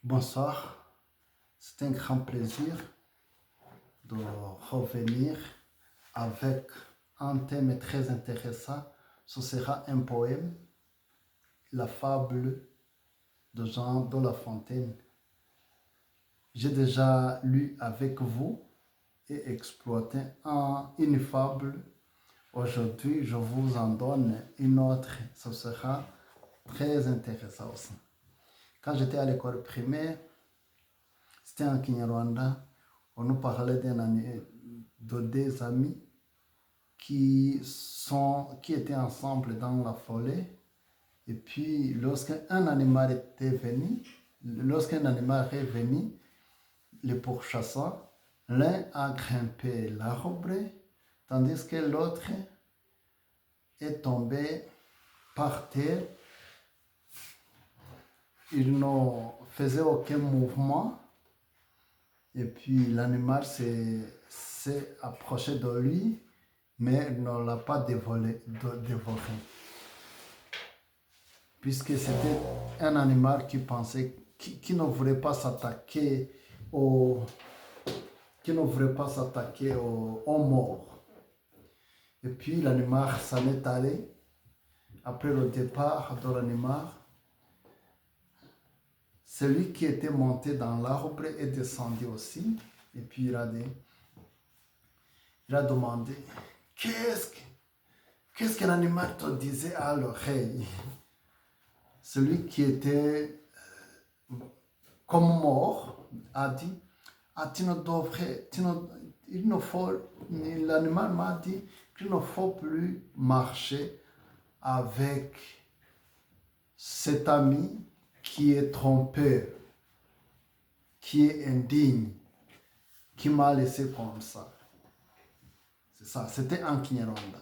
Bonsoir, c'est un grand plaisir de revenir avec un thème très intéressant. Ce sera un poème, la fable de Jean de La Fontaine. J'ai déjà lu avec vous et exploité une fable. Aujourd'hui, je vous en donne une autre. Ce sera très intéressant aussi. Quand j'étais à l'école primaire, c'était en Kinyarwanda, on nous parlait de deux amis qui étaient ensemble dans la forêt. Et puis, lorsqu'un animal est venu, le pourchassant, l'un a grimpé l'arbre, tandis que l'autre est tombé par terre. Il ne faisait aucun mouvement. Et puis l'animal s'est approché de lui, mais ne l'a pas dévoré. Puisque c'était un animal qui pensait, qui ne voulait pas s'attaquer aux morts. Et puis l'animal s'en est allé. Après le départ de l'animal, celui qui était monté dans l'arbre est descendu aussi. Et puis il a demandé, qu'est-ce que l'animal te disait à l'oreille? Celui qui était comme mort a dit, l'animal m'a dit qu'il ne faut plus marcher avec cet ami qui est trompeur, qui est indigne, qui m'a laissé comme ça. C'est ça, c'était en Kinyarwanda.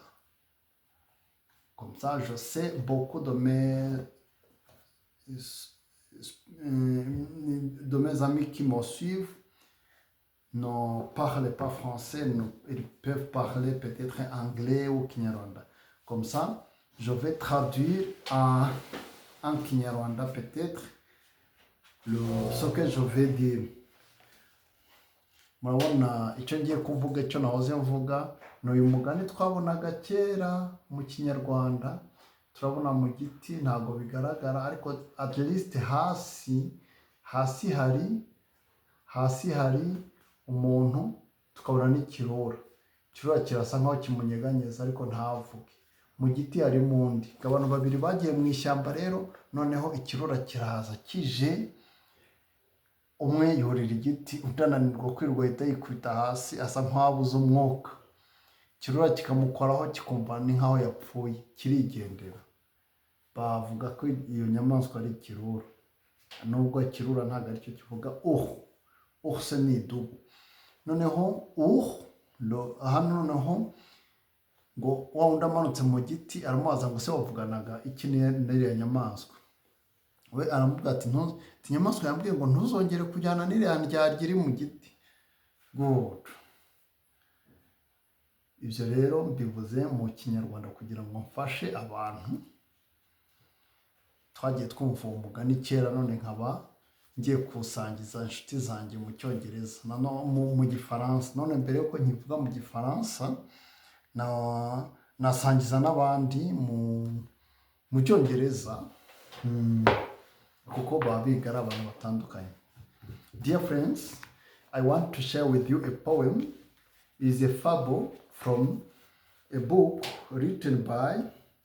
Comme ça, je sais beaucoup de mes amis qui me suivent ne parlent pas français, ils peuvent parler peut-être anglais ou Kinyarwanda. Comme ça, je vais traduire en Kinyarwanda peut-être ce que je vais dire. Murabona icyo ngiye kuvuga, icyo nahoze mvuga ni uyu mugani twabonaga kera mu Kinyarwanda. Turabona mu giti, ntabwo bigaragara, ariko at least hasi hari umuntu, tukabona n'ikirura. Ikirura kirasa nkaho kimunyeganyeza ariko ntavuge. Mu giti harimo undi. Abantu babiri bagiye mu ishyamba rero, noneho ikirura kiraza kije, umwe yurira igiti, utananirwa kwirirwa ahita yikubita hasi, asa nk'abuze umwuka. Ikirura kikamukoraho kikumva ni nk'aho yapfuye, kirigendera. Bavuga ko iyo nyamaswa ari ikirura, nubwo ikirura ntabwo aricyo kivuga se ni idubu. Noneho hano noneho ngo wa wundi amanutse mu giti aramubaza ngo se wavuganaga iki n'iriya nyamaswa? We aramubwira ati inyamaswa yambwiye ngo ntuzongere kujyana n'iriya ndyarya iri mu giti. Good. Ibyo rero mbivuze mu Kinyarwanda kugira ngo mfashe abantu. Twagiye twumva uwo mugani kera, none nkaba ngiye kuwusangiza inshuti zanjye mu Cyongereza, mu Gifaransa. None mbere yuko nkivuga mu Gifaransa, nasangiza n'abandi mu Cyongereza, kuko baba biga ari abantu batandukanye. Dear friends, I want to share with you a poem. It is a fable from a book written by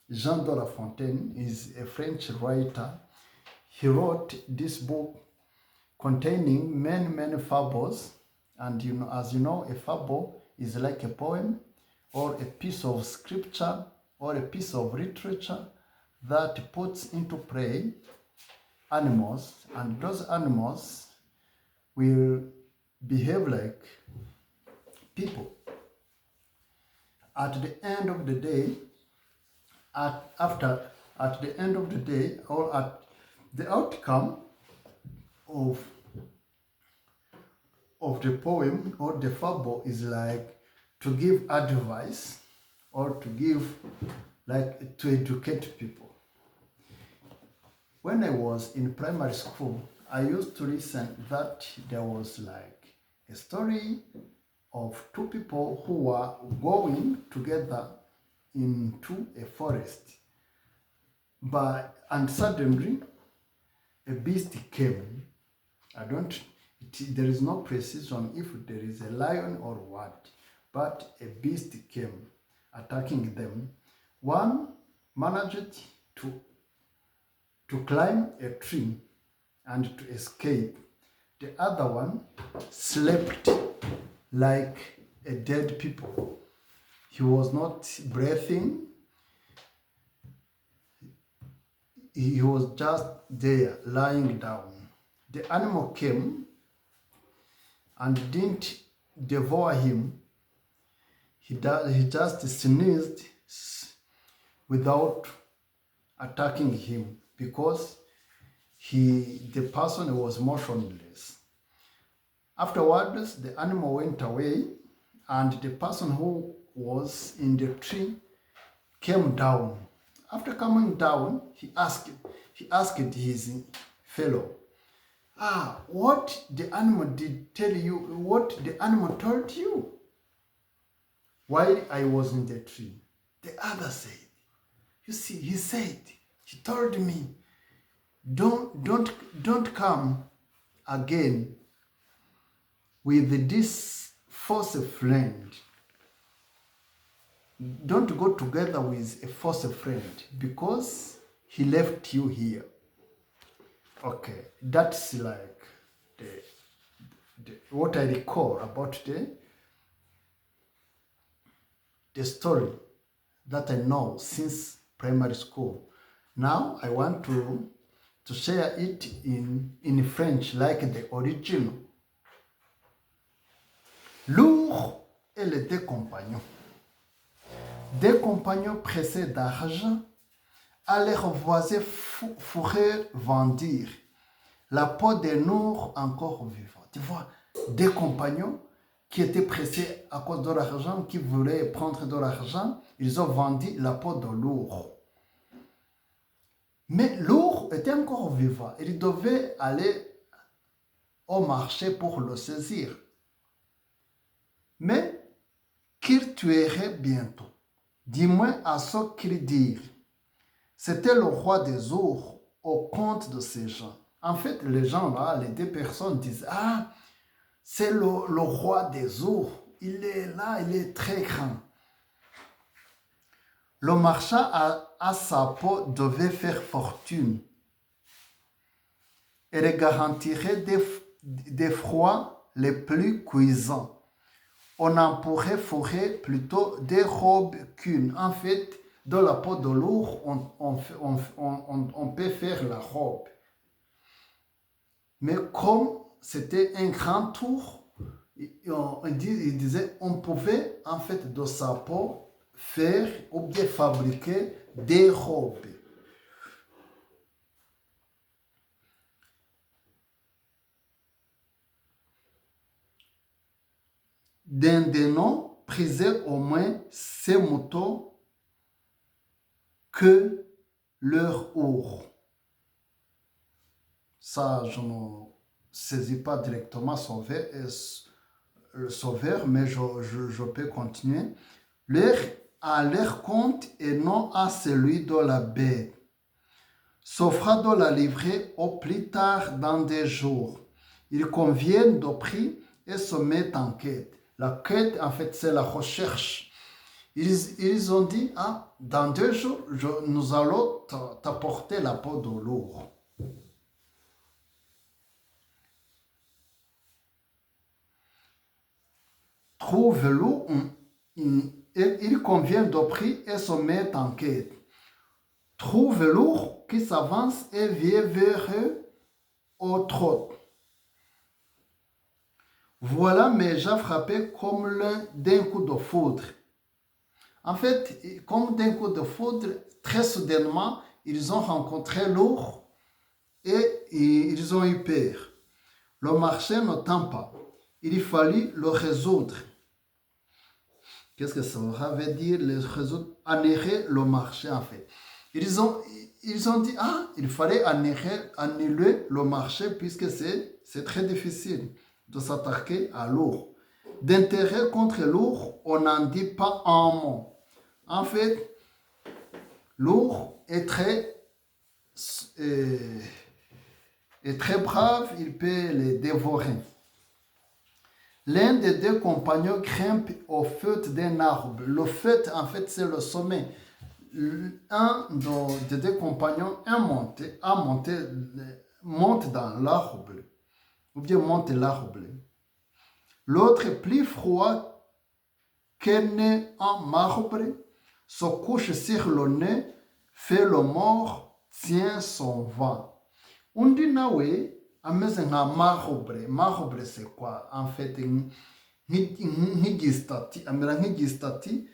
Jean de La Fontaine. He is a French writer. He wrote this book containing many fables. And as you know, a fable is like a poem or a piece of scripture or a piece of literature that puts into play animals, and those animals will behave like people. At the end of the day, or at the outcome of the poem or the fable is like to give advice or to educate people. When I was in primary school, I used to listen that there was like a story of two people who were going together into a forest. And suddenly a beast came. There is no precision if there is a lion or what, but a beast came attacking them. One managed to climb a tree and to escape. The other one slept like a dead people. He was not breathing. He was just there, lying down. The animal came and didn't devour him. He just sneezed without attacking him because the person was motionless. Afterwards, the animal went away and the person who was in the tree came down. After coming down, he asked his fellow, what the animal did tell you, what the animal told you while I was in the tree. The other said, you see, he told me, don't come again with this false friend. Don't go together with a false friend because he left you here. Okay, that's like what I recall about the story that I know since primary school. Now I want to share it in French like the original. L'ours et les deux compagnons. Deux compagnons pressés d'argent allèrent voisin fourreur vendir la peau d'un ours encore vivant. Tu vois, deux compagnons qui étaient pressés à cause de l'argent, qui voulaient prendre de l'argent, ils ont vendu la peau de l'ours. Mais l'ours était encore vivant. Il devait aller au marché pour le saisir. Mais qu'il tuerait bientôt. Dis-moi à ce qu'ils dirent. C'était le roi des ours au compte de ces gens. En fait, les gens là, les deux personnes disent, c'est le roi des ours. Il est là, il est très grand. Le marchand à sa peau devait faire fortune. Et le garantirait des froids les plus cuisants. On en pourrait fourrer plutôt des robes qu'une. En fait, dans la peau de l'ours, on peut faire la robe. Mais comme c'était un grand tour, il disait on pouvait en fait de sa peau faire ou bien fabriquer des robes. Dindénon prisait au moins ces moutons que leur ours. Ça, je ne saisis pas directement le sauveur, mais je peux continuer. À leur compte et non à celui de la bête. S'offra de la livrer au plus tard dans des jours. Ils conviennent de prix et se mettent en quête. La quête, en fait, c'est la recherche. Ils ont dit, dans 2 jours, nous allons t'apporter la peau de l'ours. Trouve l'eau, il convient de prix et se met en quête. Trouve l'ours qui s'avance et vient vers eux au trot. Voilà Méja frappé comme l'un d'un coup de foudre. En fait, comme d'un coup de foudre, très soudainement, ils ont rencontré l'ours et ils ont eu peur. Le marché ne tend pas. Il fallut le résoudre. Qu'est-ce que ça veut dire, le résoudre? Anérer le marché, en fait. Ils ont ils ont dit, ah, il fallait annuler le marché puisque c'est très difficile de s'attaquer à l'ours. D'intérêt contre l'ours, on n'en dit pas un mot. En fait, l'ours est très brave, il peut les dévorer. L'un des deux compagnons grimpe au faîte d'un arbre. Le faîte, en fait, c'est le sommet. Un des deux compagnons monte dans l'arbre, ou bien monte l'arbre. L'autre, plus froid qu'un marbre, se couche sur le nez, fait le mort, tient son vent. Undi nawe ameze nka marbre. Marbre c'est quoi? En fait, nk'igistati, amera nk'igistati,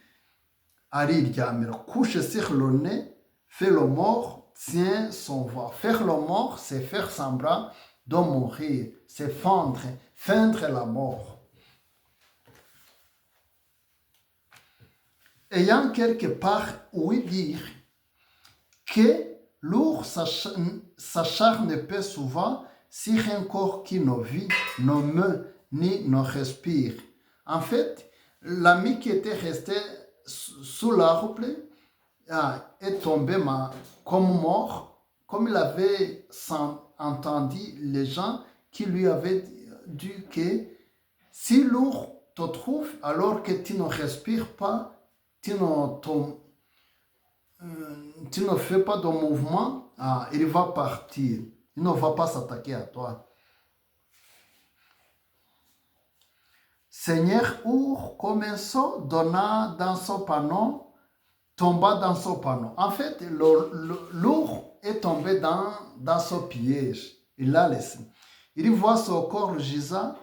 ariryamira. Couche sur le nez, fait le mort, tient son vent. Faire le mort, c'est faire semblant de mourir. C'est feindre la mort. Ayant quelque part ouï dire que l'ours s'acharne peu souvent sur un corps qui ne vit, ne meut, ni ne respire. En fait, l'ami qui était resté sous l'arbre est tombé comme mort, comme il avait entendu les gens qui lui avaient dit que si l'ours te trouve alors que tu ne respires pas, tu ne fais pas de mouvement, il va partir. Il ne va pas s'attaquer à toi. Seigneur ours commença, donna dans son panneau, tomba dans son panneau. En fait, l'ours est tombé dans son piège. Il l'a laissé. Il voit son corps gisant,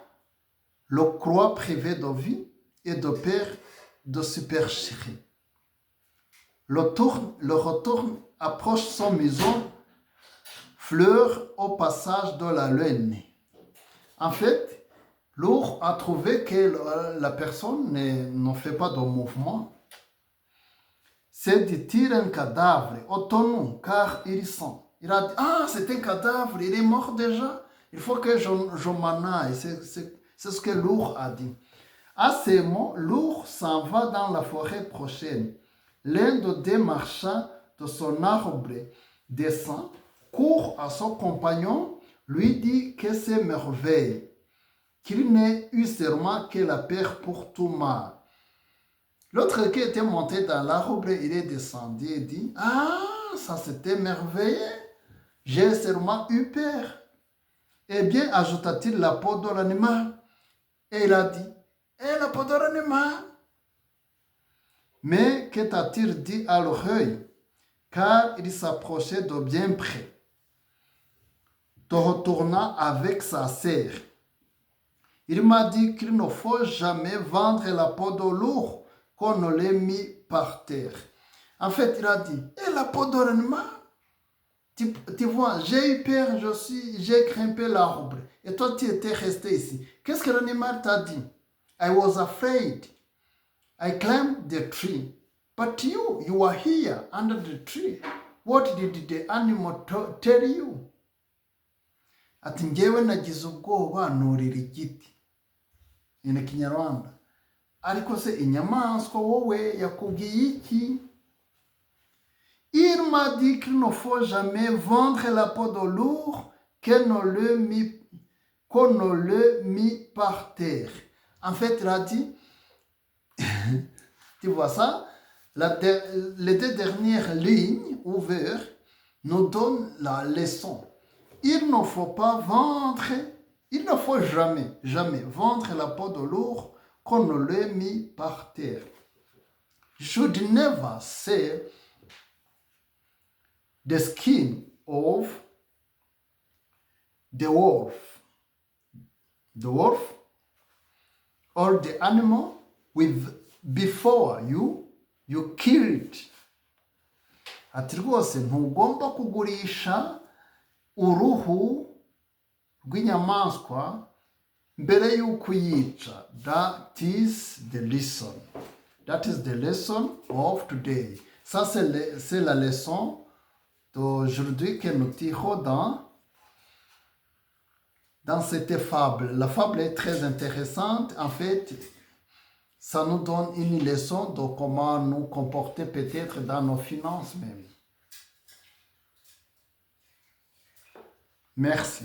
le croit privé de vie et de père de supercherie. Le retourne, approche son museau, fleure au passage de la laine. En fait, l'ours a trouvé que la personne ne fait pas de mouvement. C'est de tirer un cadavre au tonneau, car il sent. Il a dit, ah, c'est un cadavre, il est mort déjà. Il faut que je m'en aille. C'est ce que l'ours a dit. À ces mots, l'ours s'en va dans la forêt prochaine. L'un des deux marchands de son arbre descend, court à son compagnon, lui dit que c'est merveille, qu'il n'ait eu seulement que la paix pour tout mal. L'autre qui était monté dans l'arbre, il est descendu et dit, ah, ça c'était merveilleux, j'ai seulement eu peur. Eh bien, ajouta-t-il la peau de l'animal. Et il a dit, la peau de l'animal. Mais que t'a-t-il dit à l'oreille? Car il s'approchait de bien près, te retournant avec sa sœur. Il m'a dit qu'il ne faut jamais vendre la peau de l'ours qu'on ne l'ait mis par terre. En fait, il a dit, la peau de l'animal? Tu vois, j'ai eu peur, j'ai grimpé l'arbre. Et toi, tu étais resté ici. Qu'est-ce que l'animal t'a dit? I was afraid. I climbed the tree. But you were here under the tree. What did the animal tell you? Ati njyewe nagize ubwoba nurira igiti. Ni Kinyarwanda. Ariko se inyamaswa wowe yakubwiye iki? Il m'a dit qu'il ne faut jamais vendre la peau de l'ours qu'on ne le mit par terre. En fait, il a dit, tu vois ça, les deux dernières lignes ouvertes nous donnent la leçon. Il ne faut jamais vendre la peau de l'ours qu'on ne le mit par terre. You should never sell the skin of the wolf or the animal before you kill it. Ati rwose ntugomba kugurisha uruhu rw'inyamaswa mbere y'uko uyica. That is the lesson. That is the lesson of today. Ça, c'est la leçon d'aujourd'hui que nous tirons dans cette fable. La fable est très intéressante. En fait, ça nous donne une leçon de comment nous comporter peut-être dans nos finances même. Merci.